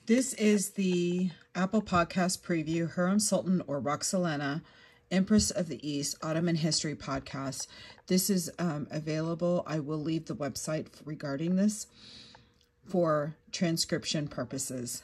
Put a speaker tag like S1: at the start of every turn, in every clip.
S1: This is the Apple Podcast Preview, Hurrem, Sultan, or Roxelana, Empress of the East, Ottoman History Podcast. This is available. I will leave the website regarding this for transcription purposes.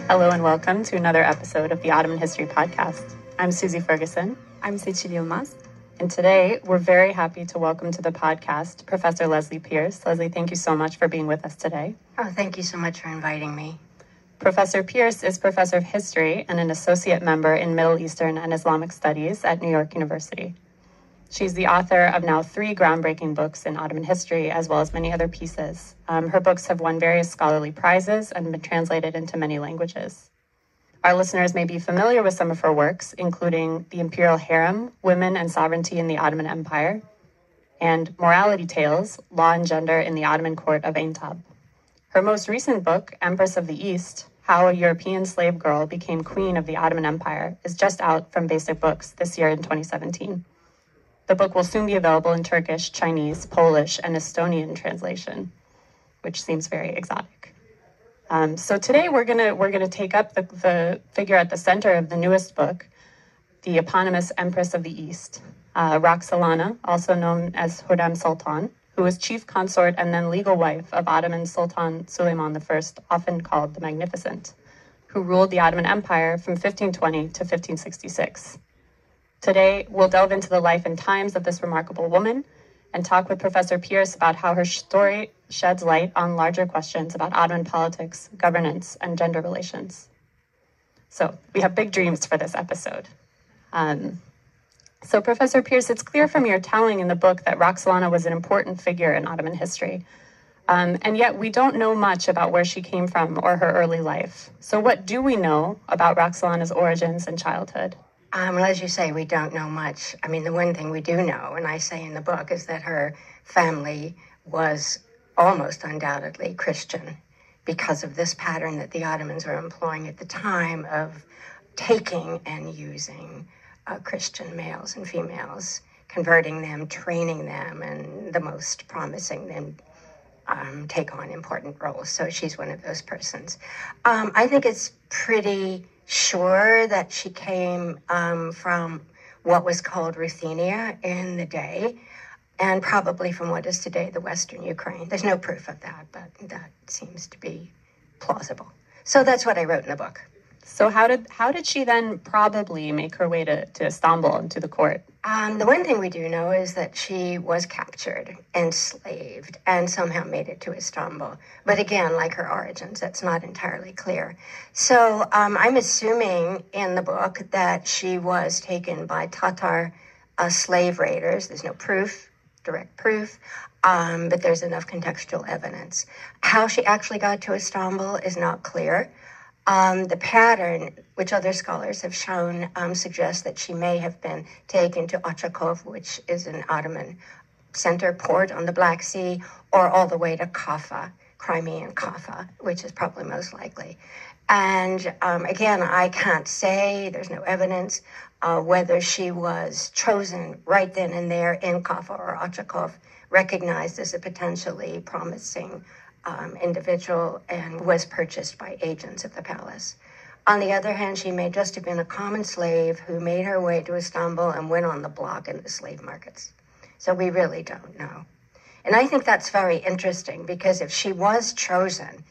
S2: Hello and welcome to another episode of the Ottoman History Podcast. I'm Suzie Ferguson.
S3: I'm Secil Yilmaz.
S2: And today we're very happy to welcome to the podcast Professor Leslie Pierce. Leslie, thank you so much for being with us today.
S3: Oh, thank you so much for inviting me.
S2: Professor Pierce is Professor of History and an associate member in Middle Eastern and Islamic Studies at New York University. She's the author of now 3 groundbreaking books in Ottoman history, as well as many other pieces. Her books have won various scholarly prizes and been translated into many languages. Our listeners may be familiar with some of her works, including The Imperial Hurrem, Women and Sovereignty in the Ottoman Empire, and Morality Tales, Law and Gender in the Ottoman Court of Aintab. Her most recent book, Empress of the East, How a European Slave Girl Became Queen of the Ottoman Empire, is just out from Basic Books this year in 2017. The book will soon be available in Turkish, Chinese, Polish, and Estonian translation, which seems very exotic. So today we're gonna take up the figure at the center of the newest book, the eponymous Empress of the East, Roxelana, also known as Hurrem Sultan, who was chief consort and then legal wife of Ottoman Sultan Süleyman I, often called the Magnificent, who ruled the Ottoman Empire from 1520 to 1566. Today, we'll delve into the life and times of this remarkable woman and talk with Professor Pierce about how her story sheds light on larger questions about Ottoman politics, governance, and gender relations. So we have big dreams for this episode. So Professor Pierce, it's clear from your telling in the book that Roxelana was an important figure in Ottoman history. And yet we don't know much about where she came from or her early life. So what do we know about Roxelana's origins and childhood?
S3: Well, as you say, we don't know much. I mean, the one thing we do know, and I say in the book, is that her family was almost undoubtedly Christian because of this pattern that the Ottomans were employing at the time of taking and using Christian males and females, converting them, training them, and the most promising them take on important roles. So she's one of those persons. I think it's pretty sure that she came from what was called Ruthenia in the day, and probably from what is today the Western Ukraine. There's no proof of that, but that seems to be plausible. So that's what I wrote in the book.
S2: So how did she then probably make her way to Istanbul and to the court?
S3: The one thing we do know is that she was captured, enslaved, and somehow made it to Istanbul. But again, like her origins, that's not entirely clear. So I'm assuming in the book that she was taken by Tatar slave raiders. There's no proof, direct proof, but there's enough contextual evidence. How she actually got to Istanbul is not clear. The pattern, which other scholars have shown, suggests that she may have been taken to Ochakov, which is an Ottoman center port on the Black Sea, or all the way to Kaffa, Crimean Kaffa, which is probably most likely. And again, I can't say, there's no evidence, whether she was chosen right then and there in Kaffa or Ochakov, recognized as a potentially promising individual, and was purchased by agents of the palace. On the other hand, she may just have been a common slave who made her way to Istanbul and went on the block in the slave markets. So we really don't know. And I think that's very interesting, because if she was chosen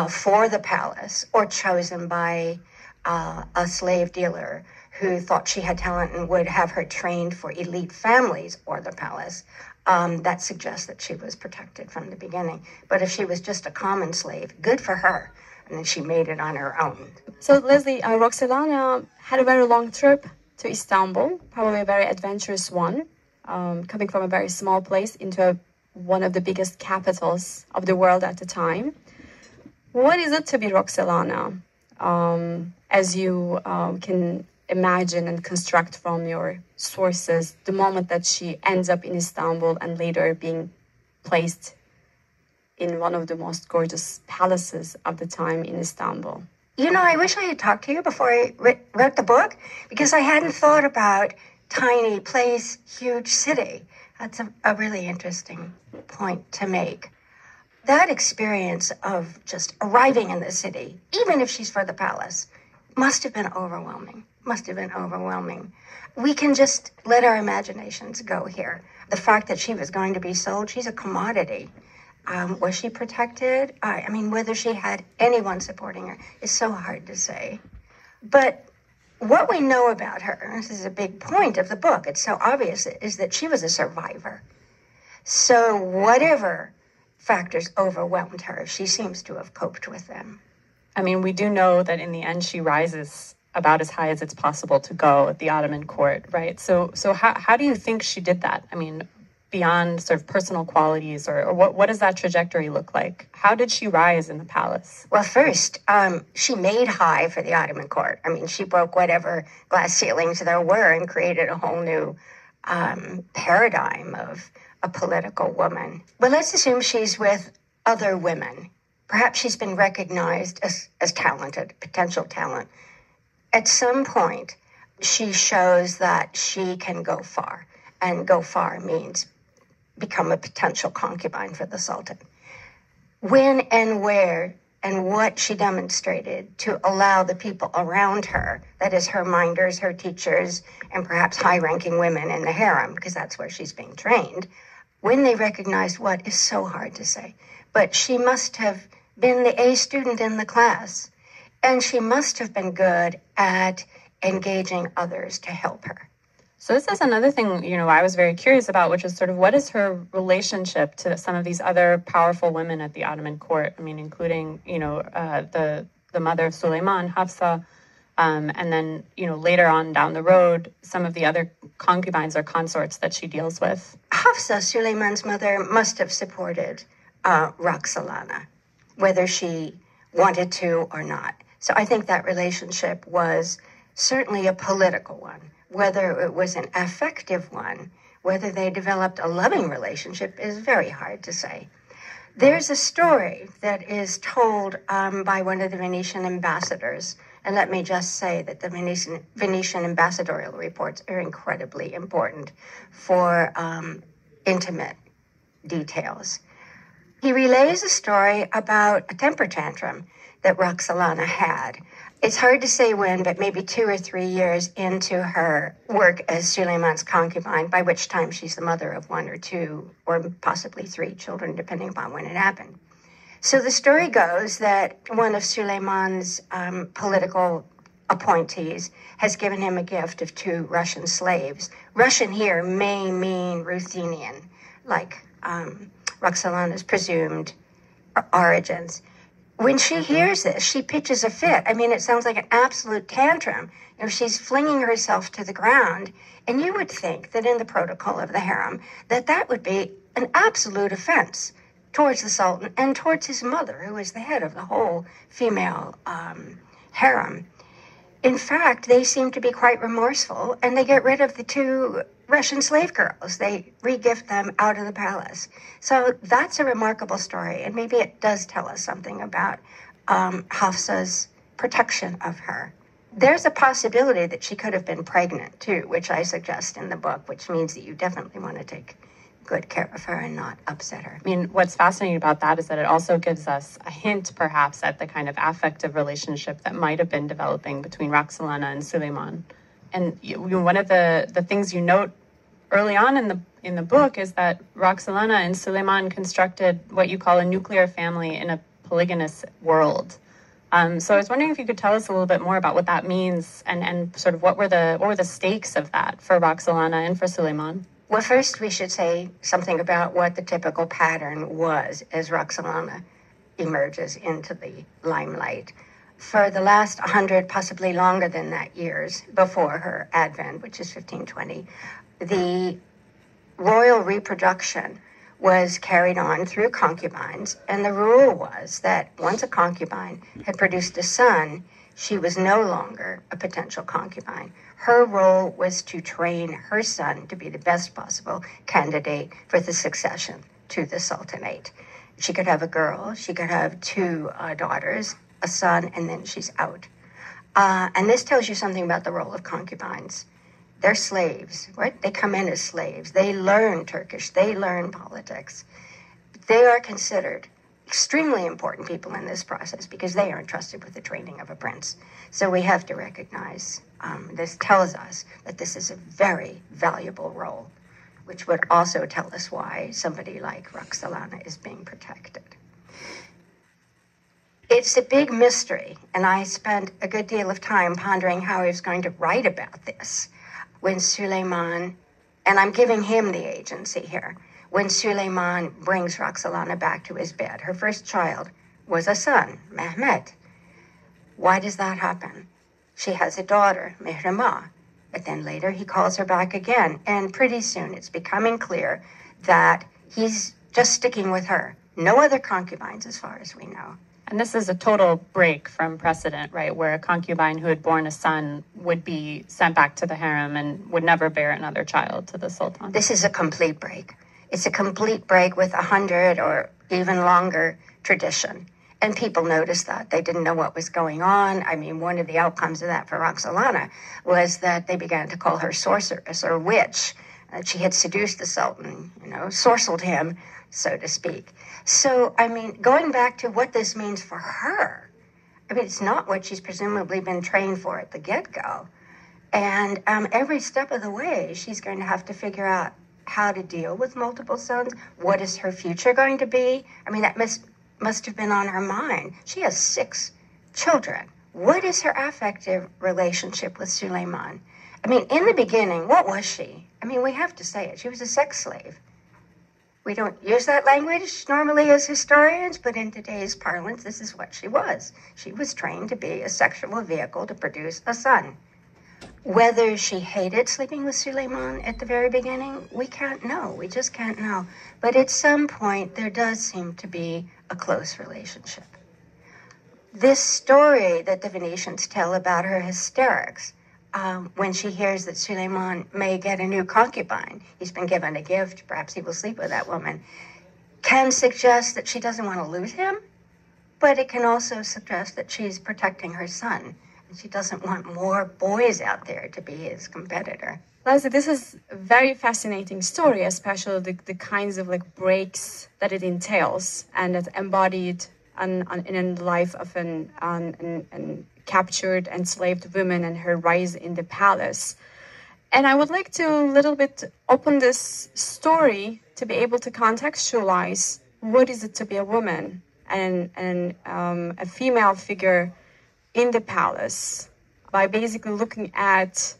S3: for the palace, or chosen by a slave dealer who thought she had talent and would have her trained for elite families or the palace, that suggests that she was protected from the beginning. But if she was just a common slave, good for her, and then she made it on her own.
S4: So Leslie, Roxelana had a very long trip to Istanbul, probably a very adventurous one, coming from a very small place into one of the biggest capitals of the world at the time. What is it to be Roxelana, as you can imagine and construct from your sources, the moment that she ends up in Istanbul and later being placed in one of the most gorgeous palaces of the time in Istanbul.
S3: You know, I wish I had talked to you before I wrote the book, because I hadn't thought about tiny place, huge city. That's a really interesting point to make. That experience of just arriving in the city, even if she's for the palace, must have been overwhelming. We can just let our imaginations go here. The fact that she was going to be sold, she's a commodity. Was she protected? I mean, whether she had anyone supporting her is so hard to say. But what we know about her, and this is a big point of the book, it's so obvious, is that she was a survivor. So whatever factors overwhelmed her, she seems to have coped with them.
S2: I mean, we do know that in the end she rises about as high as it's possible to go at the Ottoman court, right? So how do you think she did that? I mean, beyond sort of personal qualities, or what does that trajectory look like? How did she rise in the palace?
S3: Well, first, she made high for the Ottoman court. I mean, she broke whatever glass ceilings there were and created a whole new paradigm of a political woman. But let's assume she's with other women. Perhaps she's been recognized as talented, potential talent. At some point, she shows that she can go far, and go far means become a potential concubine for the Sultan. When and where and what she demonstrated to allow the people around her, that is her minders, her teachers, and perhaps high-ranking women in the harem, because that's where she's being trained, when they recognized what is so hard to say. But she must have been the A student in the class, and she must have been good at engaging others to help her.
S2: So this is another thing, you know, I was very curious about, which is sort of what is her relationship to some of these other powerful women at the Ottoman court? I mean, including, you know, the mother of Suleiman, Hafsa, and then, you know, later on down the road, some of the other concubines or consorts that she deals with.
S3: Hafsa, Suleiman's mother, must have supported Roxelana, whether she wanted to or not. So I think that relationship was certainly a political one. Whether it was an affective one, whether they developed a loving relationship is very hard to say. There's a story that is told by one of the Venetian ambassadors. And let me just say that the Venetian ambassadorial reports are incredibly important for intimate details. He relays a story about a temper tantrum that Roxelana had. It's hard to say when, but maybe 2 or 3 years into her work as Suleiman's concubine, by which time she's the mother of 1 or 2 or possibly 3 children, depending upon when it happened. So the story goes that one of Suleiman's political appointees has given him a gift of 2 Russian slaves. Russian here may mean Ruthenian, like Roxelana's presumed origins. When she hears this, she pitches a fit. I mean, it sounds like an absolute tantrum. You know, she's flinging herself to the ground. And you would think that in the protocol of the harem, that would be an absolute offense towards the Sultan and towards his mother, who is the head of the whole female harem. In fact, they seem to be quite remorseful, and they get rid of the 2 Russian slave girls. They re-gift them out of the palace. So that's a remarkable story, and maybe it does tell us something about Hafsa's protection of her. There's a possibility that she could have been pregnant, too, which I suggest in the book, which means that you definitely want to take good care of her and not upset her.
S2: I mean, what's fascinating about that is that it also gives us a hint, perhaps, at the kind of affective relationship that might have been developing between Roxelana and Suleiman. And one of the things you note early on in the book is that Roxelana and Suleiman constructed what you call a nuclear family in a polygynous world. So I was wondering if you could tell us a little bit more about what that means and sort of what were the stakes of that for Roxelana and for Suleiman.
S3: Well, first we should say something about what the typical pattern was as Roxelana emerges into the limelight. For the last 100, possibly longer than that, years before her advent, which is 1520, the royal reproduction was carried on through concubines, and the rule was that once a concubine had produced a son, she was no longer a potential concubine. Her role was to train her son to be the best possible candidate for the succession to the Sultanate. She could have a girl, she could have two daughters, a son, and then she's out. And this tells you something about the role of concubines. They're slaves, right? They come in as slaves. They learn Turkish. They learn politics. They are considered extremely important people in this process because they are entrusted with the training of a prince. So we have to recognize this tells us that this is a very valuable role, which would also tell us why somebody like Roxelana is being protected. It's a big mystery, and I spent a good deal of time pondering how I was going to write about this when Suleiman, and I'm giving him the agency here, when Suleiman brings Roxelana back to his bed. Her first child was a son, Mehmet. Why does that happen? She has a daughter, Mihrimah, but then later he calls her back again, and pretty soon it's becoming clear that he's just sticking with her. No other concubines as far as we know.
S2: And this is a total break from precedent, right, where a concubine who had borne a son would be sent back to the harem and would never bear another child to the Sultan.
S3: This is a complete break. It's a complete break with 100 or even longer tradition. And people noticed that. They didn't know what was going on. I mean, one of the outcomes of that for Roxelana was that they began to call her sorceress or witch. She had seduced the Sultan, sorcelled him, so to speak. So, I mean, going back to what this means for her, I mean, it's not what she's presumably been trained for at the get-go. And every step of the way, she's going to have to figure out how to deal with multiple sons. What is her future going to be? I mean, that must have been on her mind. She has 6 children. What is her affective relationship with Suleiman? I mean, in the beginning, what was she? I mean, we have to say it. She was a sex slave. We don't use that language normally as historians, but in today's parlance, this is what she was. She was trained to be a sexual vehicle to produce a son. Whether she hated sleeping with Suleiman at the very beginning, we can't know. We just can't know. But at some point, there does seem to be a close relationship. This story that the Venetians tell about her hysterics, when she hears that Suleiman may get a new concubine, he's been given a gift, perhaps he will sleep with that woman, can suggest that she doesn't want to lose him, but it can also suggest that she's protecting her son. She doesn't want more boys out there to be his competitor.
S4: Leslie, this is a very fascinating story, especially the kinds of breaks that it entails and that embodied in the life of an captured, enslaved woman and her rise in the palace. And I would like to a little bit open this story to be able to contextualize what is it to be a woman and a female figure in the palace by basically looking at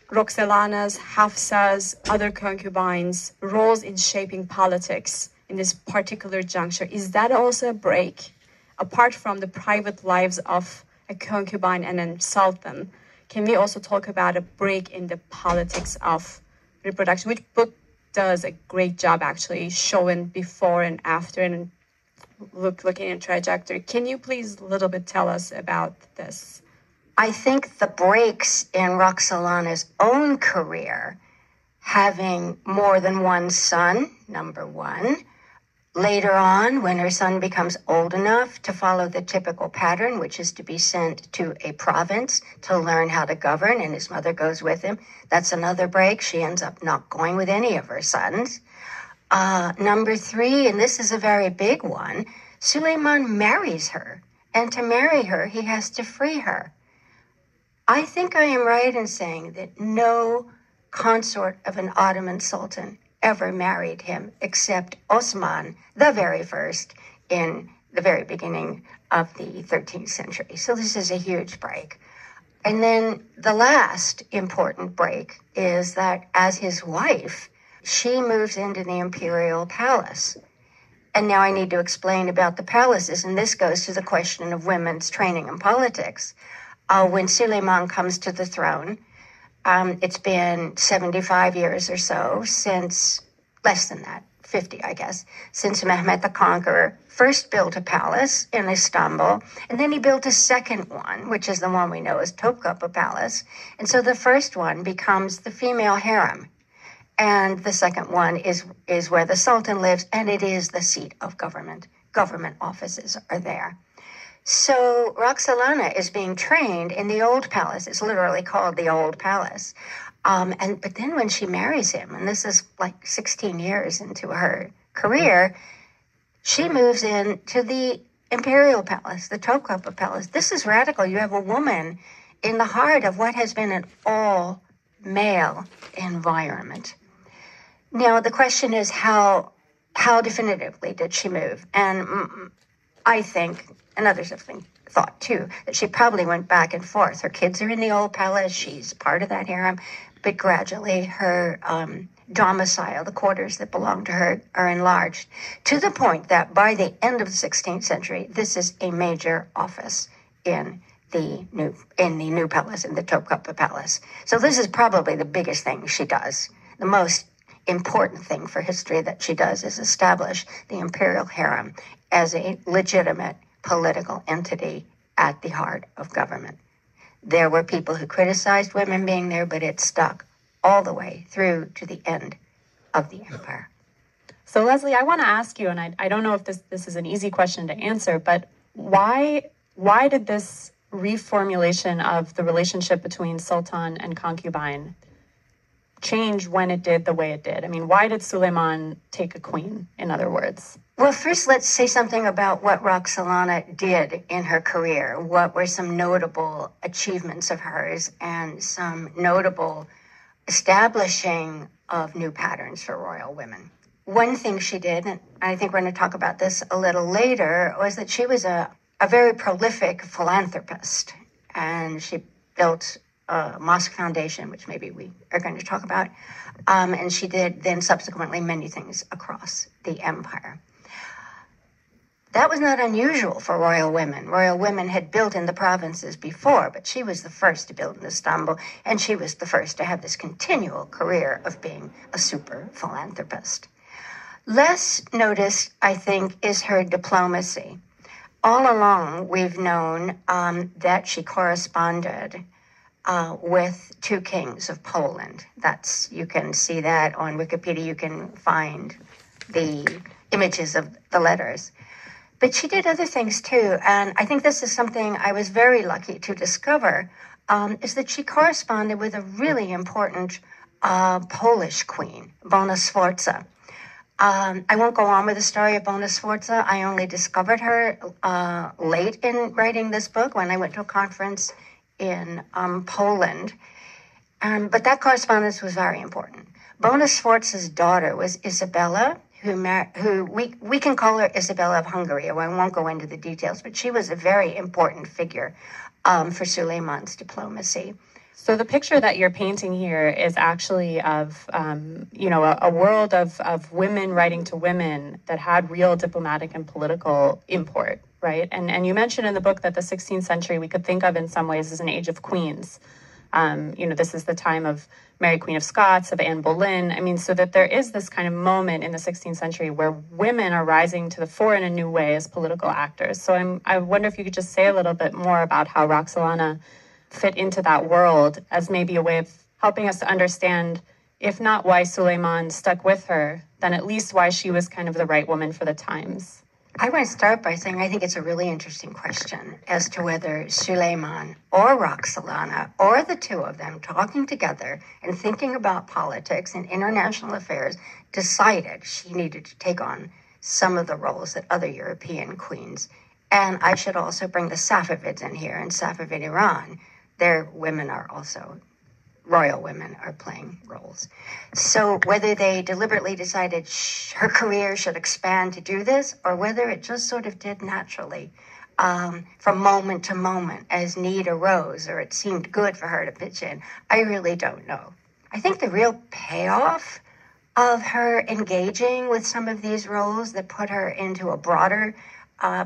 S4: Roxelana's, Hafsa's, other concubines' roles in shaping politics in this particular juncture. Is that also a break? Apart from the private lives of a concubine and a sultan, can we also talk about a break in the politics of reproduction, which book does a great job actually showing before and after and looking at trajectory. Can you please a little bit tell us about this?
S3: I think the breaks in Roxelana's own career, having more than one son, number one. Later on, when her son becomes old enough to follow the typical pattern, which is to be sent to a province to learn how to govern, and his mother goes with him, that's another break. She ends up not going with any of her sons. Number 3, and this is a very big one, Suleiman marries her. And to marry her, he has to free her. I think I am right in saying that no consort of an Ottoman sultan ever married him except Osman, the very first, in the very beginning of the 13th century. So this is a huge break. And then the last important break is that as his wife, she moves into the imperial palace. And now I need to explain about the palaces, and this goes to the question of women's training in politics. When Suleiman comes to the throne, it's been 75 years or so since, less than that, 50, I guess, since Mehmet the Conqueror first built a palace in Istanbul, and then he built a second one, which is the one we know as Topkapı Palace. And so the first one becomes the female harem, and the second one is where the Sultan lives, and it is the seat of government. government offices are there. So Roxelana is being trained in the Old Palace. It's literally called the Old Palace. But then when she marries him, and this is like 16 years into her career, she moves into the Imperial Palace, the Topkapi Palace. This is radical. You have a woman in the heart of what has been an all-male environment. Now, the question is how definitively did she move? And I think, and others have thought too, that she probably went back and forth. Her kids are in the Old Palace. She's part of that harem. But gradually her domicile, the quarters that belong to her, are enlarged to the point that by the end of the 16th century, this is a major office in the new palace, in the Topkapi Palace. So this is probably the biggest thing she does. The most important thing for history that she does is establish the imperial harem as a legitimate political entity at the heart of government. There were people who criticized women being there, but it stuck all the way through to the end of the empire.
S2: So Leslie, I want to ask you, and I don't know if this is an easy question to answer, but why did this reformulation of the relationship between Sultan and concubine change when it did the way it did? I mean, why did Suleiman take a queen, in other words?
S3: Well, first, let's say something about what Roxelana did in her career. What were some notable achievements of hers and some notable establishing of new patterns for royal women? One thing she did, and I think we're going to talk about this a little later, was that she was a very prolific philanthropist. And she built a mosque foundation, which maybe we are going to talk about. And she did then subsequently many things across the empire. That was not unusual for royal women. Royal women had built in the provinces before, but she was the first to build in Istanbul, and she was the first to have this continual career of being a super philanthropist. Less noticed, I think, is her diplomacy. All along, we've known that she corresponded with two kings of Poland. You can see that on Wikipedia. You can find the images of the letters. But she did other things too, and I think this is something I was very lucky to discover, is that she corresponded with a really important Polish queen, Bona Sforza. I won't go on with the story of Bona Sforza. I only discovered her late in writing this book when I went to a conference in Poland. But that correspondence was very important. Bona Sforza's daughter was Isabella, who we can call her Isabella of Hungary. I won't go into the details, but she was a very important figure for Suleiman's diplomacy.
S2: So the picture that you're painting here is actually of, a world of women writing to women that had real diplomatic and political import, right? And you mentioned in the book that the 16th century we could think of in some ways as an age of queens. This is the time of Mary Queen of Scots, of Anne Boleyn. I mean, so that there is this kind of moment in the 16th century where women are rising to the fore in a new way as political actors. So I wonder if you could just say a little bit more about how Roxelana fit into that world as maybe a way of helping us to understand, if not why Suleiman stuck with her, then at least why she was kind of the right woman for the times.
S3: I want to start by saying I think it's a really interesting question as to whether Suleiman or Roxelana or the two of them talking together and thinking about politics and international affairs decided she needed to take on some of the roles that other European queens. And I should also bring the Safavids in here. In Safavid Iran, their women are also, royal women are playing roles. So whether they deliberately decided her career should expand to do this, or whether it just sort of did naturally from moment to moment as need arose, or it seemed good for her to pitch in, I really don't know. I think the real payoff of her engaging with some of these roles that put her into a broader,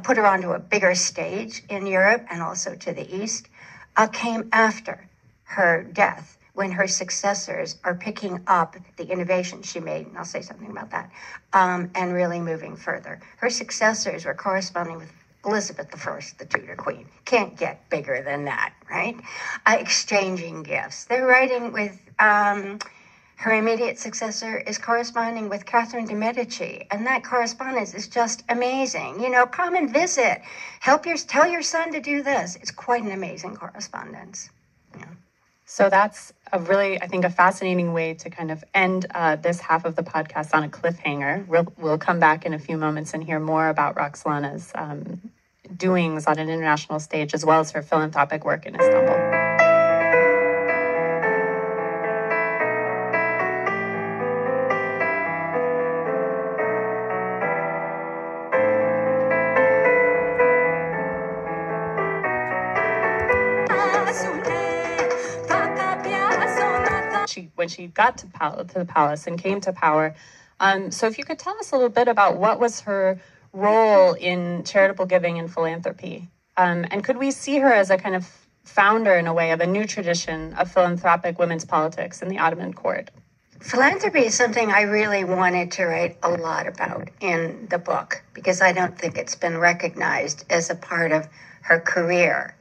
S3: put her onto a bigger stage in Europe and also to the East, came after her death, when her successors are picking up the innovation she made, and I'll say something about that, and really moving further. Her successors were corresponding with Elizabeth I, the Tudor queen. Can't get bigger than that, right? Exchanging gifts. They're writing with Her immediate successor is corresponding with Catherine de' Medici, and that correspondence is just amazing. Come and visit. Tell your son to do this. It's quite an amazing correspondence. Yeah.
S2: So that's I think, a fascinating way to kind of end this half of the podcast on a cliffhanger. We'll come back in a few moments and hear more about Roxelana's doings on an international stage, as well as her philanthropic work in Istanbul. When she got to the palace and came to power. So if you could tell us a little bit about what was her role in charitable giving and philanthropy. And could we see her as a kind of founder, in a way, of a new tradition of philanthropic women's politics in the Ottoman court?
S3: Philanthropy is something I really wanted to write a lot about in the book, because I don't think it's been recognized as a part of her career.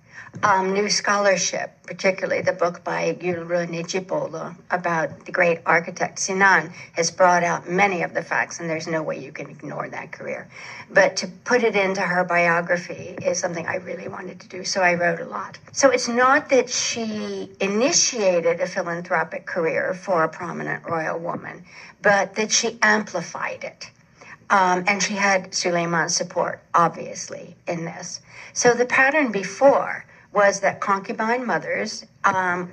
S3: New scholarship, particularly the book by Yilmaz about the great architect Sinan, has brought out many of the facts, and there's no way you can ignore that career. But to put it into her biography is something I really wanted to do, so I wrote a lot. So it's not that she initiated a philanthropic career for a prominent royal woman, but that she amplified it. And she had Suleiman's support, obviously, in this. So the pattern before was that concubine mothers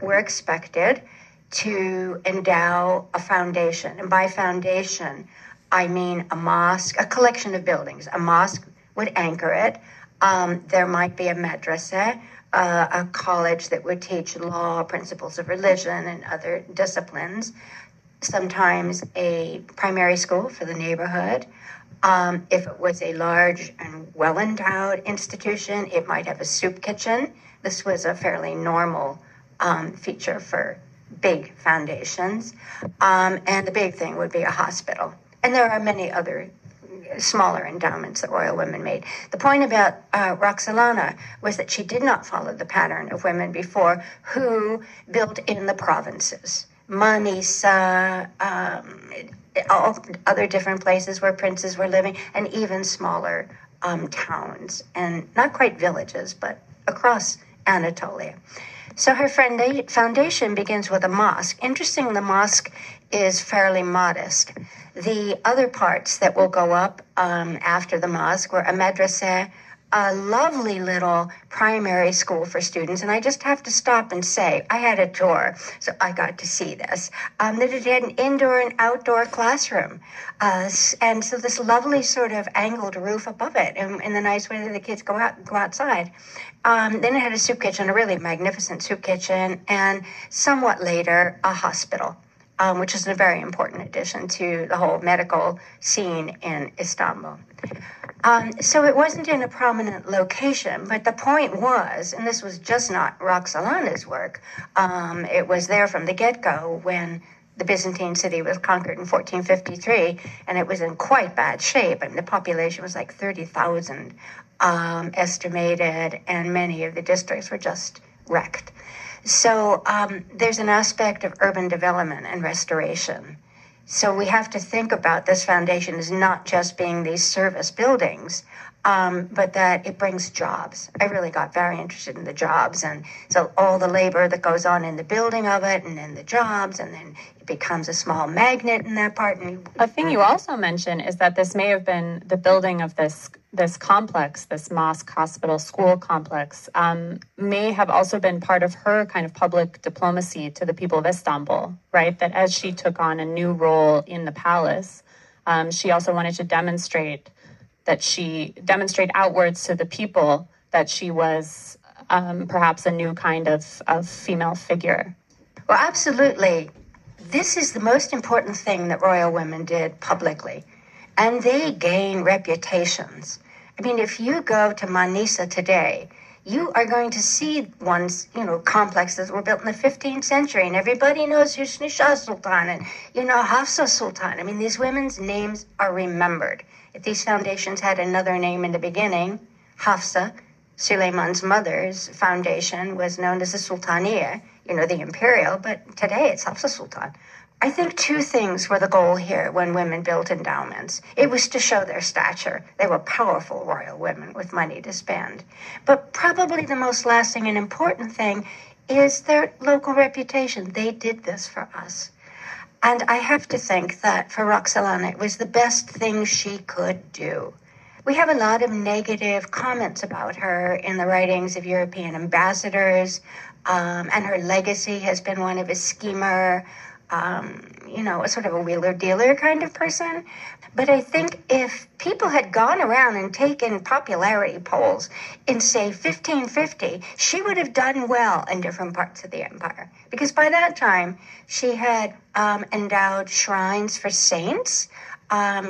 S3: were expected to endow a foundation. And by foundation, I mean a mosque, a collection of buildings. A mosque would anchor it. There might be a madrasa, a college that would teach law, principles of religion, and other disciplines. Sometimes a primary school for the neighborhood. If it was a large and well-endowed institution, it might have a soup kitchen. This was a fairly normal feature for big foundations. And the big thing would be a hospital. And there are many other smaller endowments that royal women made. The point about Roxelana was that she did not follow the pattern of women before who built in the provinces. Manisa, all other different places where princes were living, and even smaller towns, and not quite villages, but across Anatolia. So her foundation begins with a mosque. Interesting, the mosque is fairly modest. The other parts that will go up after the mosque were a madrasa, a lovely little primary school for students. And I just have to stop and say, I had a tour, so I got to see this, that it had an indoor and outdoor classroom. And so this lovely sort of angled roof above it, and the nice way that the kids go outside. Then it had a soup kitchen, a really magnificent soup kitchen, and somewhat later, a hospital, which is a very important addition to the whole medical scene in Istanbul. So it wasn't in a prominent location, but the point was, and this was just not Roxelana's work, it was there from the get-go when the Byzantine city was conquered in 1453, and it was in quite bad shape. I mean, the population was like 30,000 estimated, and many of the districts were just wrecked. So there's an aspect of urban development and restoration. So we have to think about this foundation as not just being these service buildings, but that it brings jobs. I really got very interested in the jobs, and so all the labor that goes on in the building of it, and then the jobs, and then it becomes a small magnet in that part.
S2: A thing you also mentioned is that this may have been the building of this complex, this mosque, hospital, school complex, may have also been part of her kind of public diplomacy to the people of Istanbul, right? That as she took on a new role in the palace, she also wanted to demonstrate outwards to the people that she was perhaps a new kind of female figure.
S3: Well, absolutely. This is the most important thing that royal women did publicly, and they gain reputations. I mean, if you go to Manisa today, you are going to see complexes were built in the 15th century, and everybody knows Husni Sultan and, Hafsa Sultan. I mean, these women's names are remembered. If these foundations had another name in the beginning, Hafsa, Suleiman's mother's foundation, was known as the Sultaniya, the imperial, but today it's Hafsa Sultan. I think two things were the goal here when women built endowments. It was to show their stature. They were powerful royal women with money to spend. But probably the most lasting and important thing is their local reputation. They did this for us. And I have to think that for Roxelana, it was the best thing she could do. We have a lot of negative comments about her in the writings of European ambassadors, and her legacy has been one of a schemer, a sort of a wheeler-dealer kind of person. But I think if people had gone around and taken popularity polls in, say, 1550, she would have done well in different parts of the empire. Because by that time, she had endowed shrines for saints.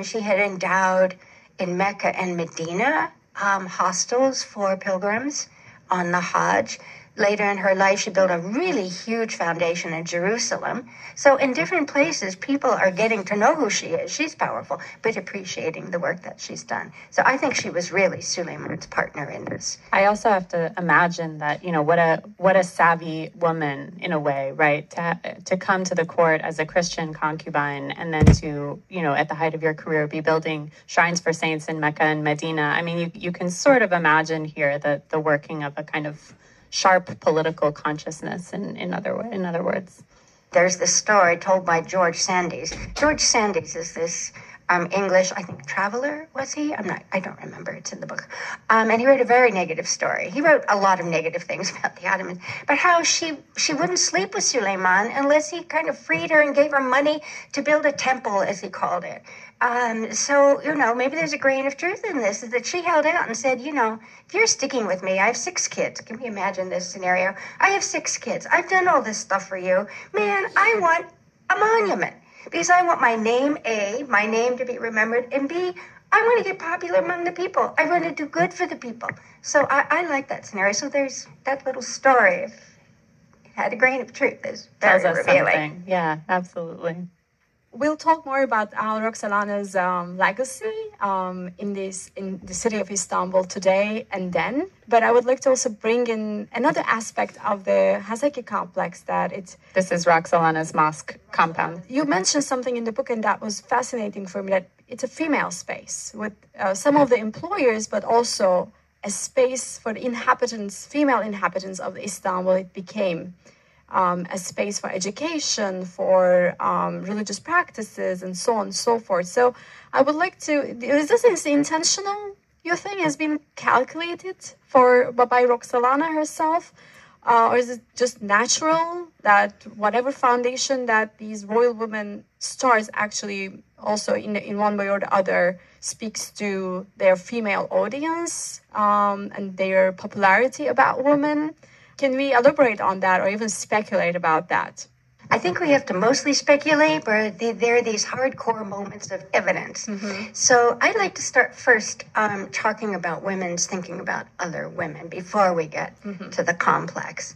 S3: She had endowed in Mecca and Medina hostels for pilgrims on the Hajj. Later in her life, she built a really huge foundation in Jerusalem. So in different places, people are getting to know who she is. She's powerful, but appreciating the work that she's done. So I think she was really Suleiman's partner in this.
S2: I also have to imagine that, what a savvy woman in a way, right? To come to the court as a Christian concubine and then to, at the height of your career, be building shrines for saints in Mecca and Medina. I mean, you can sort of imagine here that the working of a kind of sharp political consciousness, in other words.
S3: There's this story told by George Sandys. George Sandys is this English, I think, traveler, was he? I don't remember. It's in the book. And he wrote a very negative story. He wrote a lot of negative things about the Ottomans, but how she wouldn't sleep with Suleiman unless he kind of freed her and gave her money to build a temple, as he called it. So, maybe there's a grain of truth in this, is that she held out and said, if you're sticking with me, I have 6 kids. Can you imagine this scenario? I have 6 kids. I've done all this stuff for you. Man, I want a monument because I want my name, A, my name to be remembered, and B, I want to get popular among the people. I want to do good for the people. So I like that scenario. So there's that little story. If it had a grain of truth, is very
S2: tells us
S3: revealing.
S2: Something. Yeah, absolutely.
S4: We'll talk more about Roxelana's legacy in the city of Istanbul today and then. But I would like to also bring in another aspect of the Haseki complex
S2: This is Roxelana's mosque compound.
S4: You mentioned something in the book, and that was fascinating for me, that it's a female space with some of the employers, but also a space for the female inhabitants of Istanbul. It became a space for education, for religious practices, and so on and so forth. So I would like to, is this intentional, you think, has been calculated by Roxelana herself? Or is it just natural that whatever foundation that these royal women starts actually also in one way or the other speaks to their female audience and their popularity about women? Can we elaborate on that or even speculate about that?
S3: I think we have to mostly speculate, but there are these hardcore moments of evidence. Mm-hmm. So I'd like to start first talking about women's thinking about other women before we get to the complex.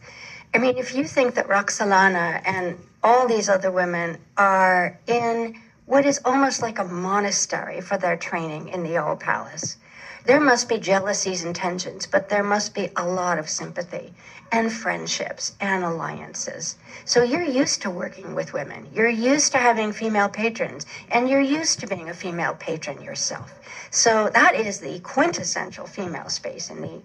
S3: I mean, if you think that Roxelana and all these other women are in what is almost like a monastery for their training in the old palace, there must be jealousies and tensions, but there must be a lot of sympathy and friendships and alliances. So you're used to working with women. You're used to having female patrons, and you're used to being a female patron yourself. So that is the quintessential female space in the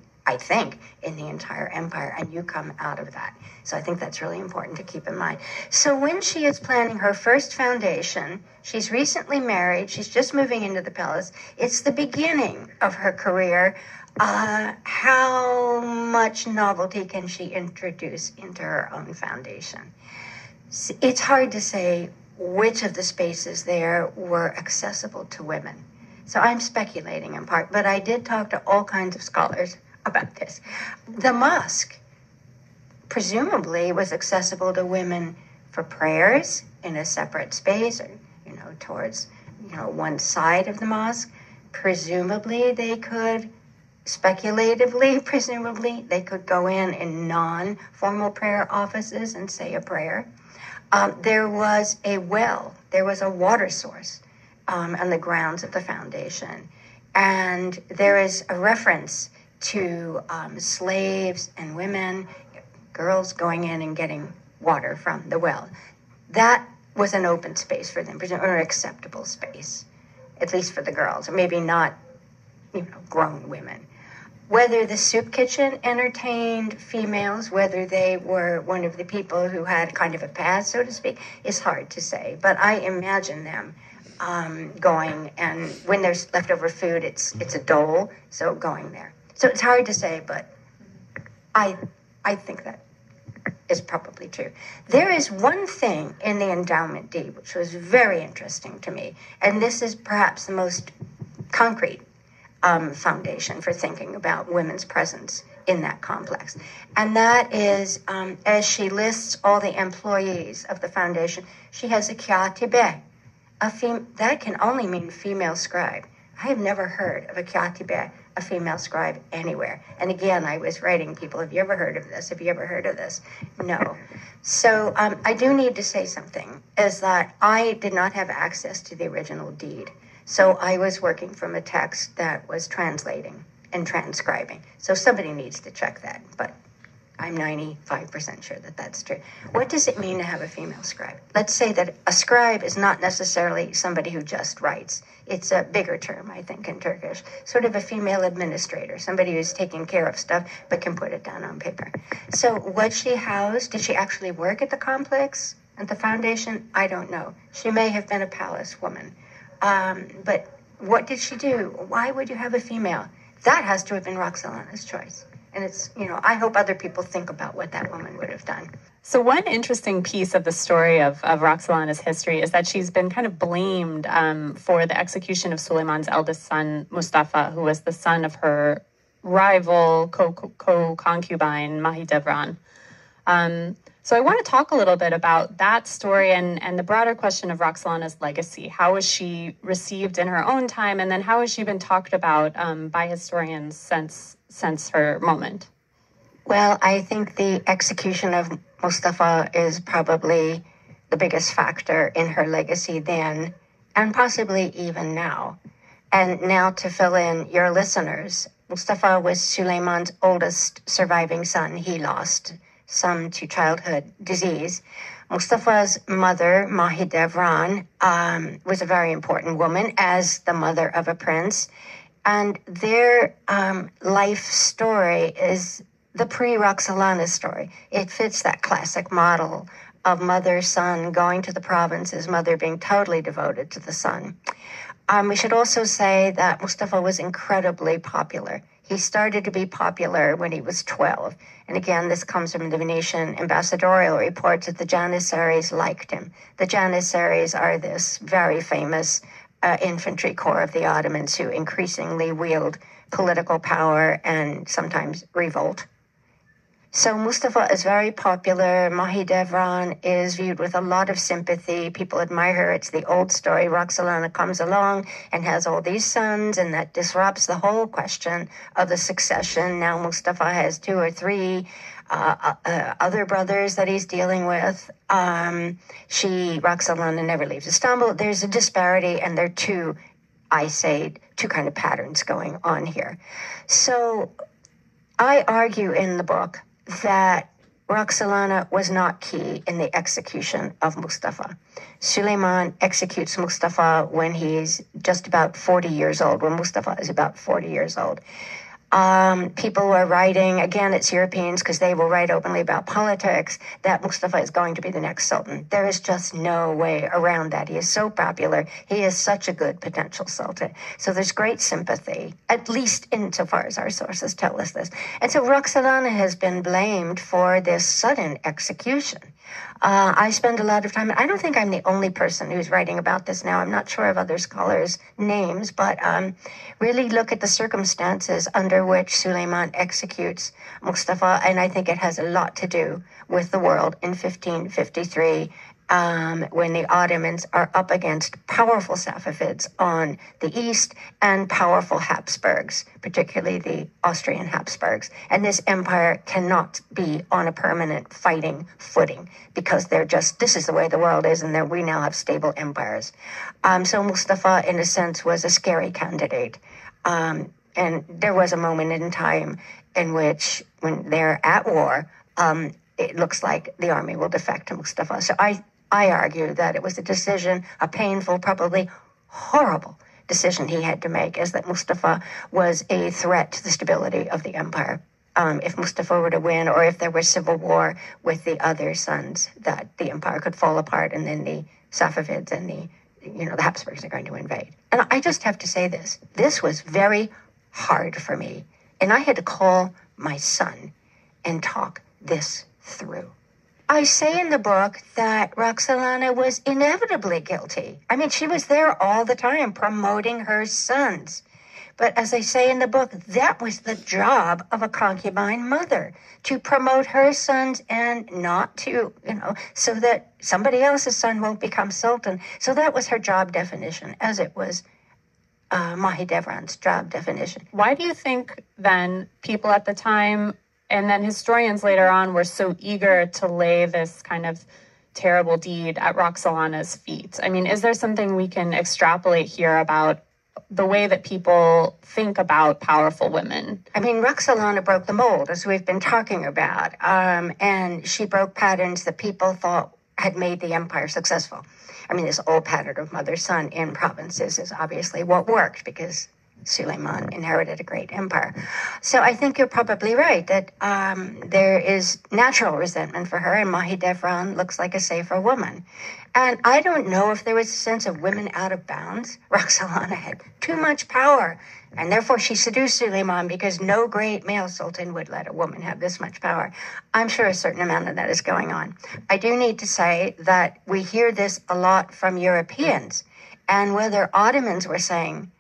S3: entire empire, and you come out of that. So I think that's really important to keep in mind. So when she is planning her first foundation, she's recently married, she's just moving into the palace, it's the beginning of her career. How much novelty can she introduce into her own foundation? It's hard to say which of the spaces there were accessible to women. So I'm speculating in part, but I did talk to all kinds of scholars about this. The mosque presumably was accessible to women for prayers in a separate space, or towards one side of the mosque. Presumably they could go in non-formal prayer offices and say a prayer. There was a well, there was a water source on the grounds of the foundation, and there is a reference to slaves and women, girls going in and getting water from the well. That was an open space for them, or an acceptable space, at least for the girls, or maybe not, grown women. Whether the soup kitchen entertained females, whether they were one of the people who had kind of a past, so to speak, is hard to say. But I imagine them going, and when there's leftover food, it's a dole, so going there. So it's hard to say, but I think that is probably true. There is one thing in the endowment deed which was very interesting to me, and this is perhaps the most concrete foundation for thinking about women's presence in that complex. And that is, as she lists all the employees of the foundation, she has a katibe. That can only mean female scribe. I have never heard of a katibe, a female scribe, anywhere. And again, I was writing people, have you ever heard of this? Have you ever heard of this? No. So I do need to say something, is that I did not have access to the original deed. So I was working from a text that was translating and transcribing. So somebody needs to check that, but I'm 95% sure that that's true. What does it mean to have a female scribe? Let's say that a scribe is not necessarily somebody who just writes. It's a bigger term, I think, in Turkish. Sort of a female administrator, somebody who's taking care of stuff but can put it down on paper. So was she housed? Did she actually work at the complex, at the foundation? I don't know. She may have been a palace woman. But what did she do? Why would you have a female? That has to have been Roxelana's choice. And it's, I hope other people think about what that woman would have done.
S2: So one interesting piece of the story of Roxelana's history is that she's been kind of blamed for the execution of Suleiman's eldest son, Mustafa, who was the son of her rival co-concubine, Mahidevran. So I want to talk a little bit about that story and the broader question of Roxelana's legacy. How was she received in her own time, and then how has she been talked about by historians since her moment?
S3: Well, I think the execution of Mustafa is probably the biggest factor in her legacy then, and possibly even now. And now to fill in your listeners, Mustafa was Suleiman's oldest surviving son. He lost some to childhood disease. Mustafa's mother, Mahidevran, was a very important woman as the mother of a prince. And their life story is the pre-Roxelana story. It fits that classic model of mother-son going to the provinces, mother being totally devoted to the son. We should also say that Mustafa was incredibly popular. He started to be popular when he was 12. And again, this comes from the Venetian ambassadorial reports that the Janissaries liked him. The Janissaries are this very famous infantry corps of the Ottomans who increasingly wield political power and sometimes revolt. So Mustafa is very popular. Mahidevran is viewed with a lot of sympathy. People admire her. It's the old story. Roxelana comes along and has all these sons, and that disrupts the whole question of the succession. Now Mustafa has 2 or 3 other brothers that he's dealing with. Roxelana never leaves Istanbul. There's a disparity, and there are two kind of patterns going on here. So I argue in the book that Roxelana was not key in the execution of Mustafa. Suleiman executes Mustafa when he's just about 40 years old, when Mustafa is about 40 years old. People are writing, again, it's Europeans, because they will write openly about politics, that Mustafa is going to be the next Sultan. There is just no way around that. He is so popular. He is such a good potential Sultan. So there's great sympathy, at least insofar as our sources tell us this. And so Roxelana has been blamed for this sudden execution. I spend a lot of time, I don't think I'm the only person who's writing about this now. I'm not sure of other scholars' names, but really look at the circumstances under which Suleiman executes Mustafa, and I think it has a lot to do with the world in 1553, when the Ottomans are up against powerful Safavids on the east and powerful Habsburgs, particularly the Austrian Habsburgs. And this empire cannot be on a permanent fighting footing because this is the way the world is, and we now have stable empires. So Mustafa, in a sense, was a scary candidate. And there was a moment in time in which, when they're at war, it looks like the army will defect to Mustafa. So I argue that it was a decision, a painful, probably horrible decision he had to make, is that Mustafa was a threat to the stability of the empire. If Mustafa were to win, or if there was civil war with the other sons, that the empire could fall apart, and then the Safavids and the Habsburgs are going to invade. And I just have to say this. This was very hard for me. And I had to call my son and talk this through. I say in the book that Roxelana was inevitably guilty. I mean, she was there all the time promoting her sons. But as I say in the book, that was the job of a concubine mother, to promote her sons and not to, so that somebody else's son won't become Sultan. So that was her job definition, as it was Mahidevran's job definition.
S2: Why do you think then people at the time, and then historians later on, were so eager to lay this kind of terrible deed at Roxelana's feet? I mean, is there something we can extrapolate here about the way that people think about powerful women?
S3: I mean, Roxelana broke the mold, as we've been talking about, and she broke patterns that people thought had made the empire successful. I mean, this old pattern of mother-son in provinces is obviously what worked, because Suleiman inherited a great empire. So I think you're probably right that there is natural resentment for her, and Mahidevran looks like a safer woman. And I don't know if there was a sense of women out of bounds. Roxelana had too much power, and therefore she seduced Suleiman, because no great male sultan would let a woman have this much power. I'm sure a certain amount of that is going on. I do need to say that we hear this a lot from Europeans, and whether Ottomans were saying,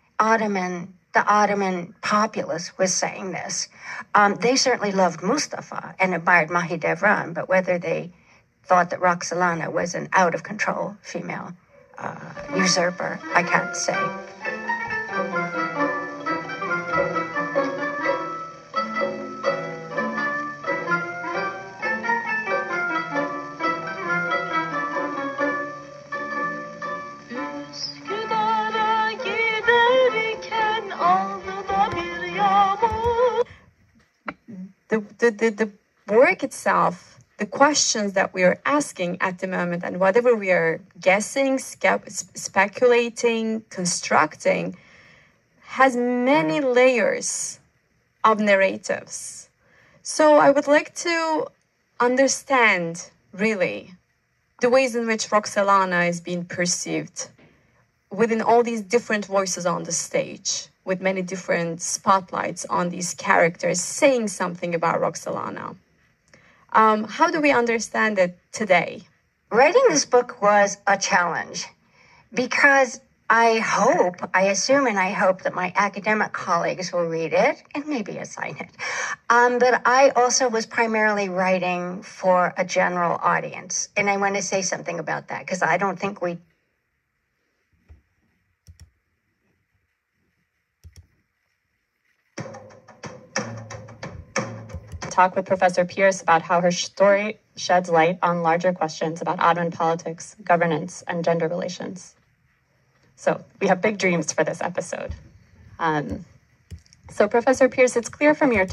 S3: the Ottoman populace was saying this. They certainly loved Mustafa and admired Mahidevran, but whether they thought that Roxelana was an out-of-control female usurper, I can't say.
S4: The work itself, the questions that we are asking at the moment, and whatever we are guessing, speculating, constructing, has many layers of narratives. So I would like to understand, really, the ways in which Roxelana is being perceived within all these different voices on the stage, with many different spotlights on these characters saying something about Roxelana. How do we understand it today?
S3: Writing this book was a challenge, because I assume and I hope that my academic colleagues will read it and maybe assign it. But I also was primarily writing for a general audience. And I want to say something about that, because I don't think we
S2: talk with Professor Pierce about how her story sheds light on larger questions about Ottoman politics, governance, and gender relations. So we have big dreams for this episode. So Professor Pierce, it's clear from your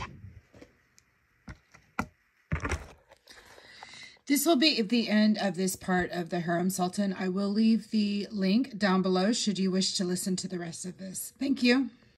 S1: This will be the end of this part of the Hurrem Sultan. I will leave the link down below should you wish to listen to the rest of this. Thank you.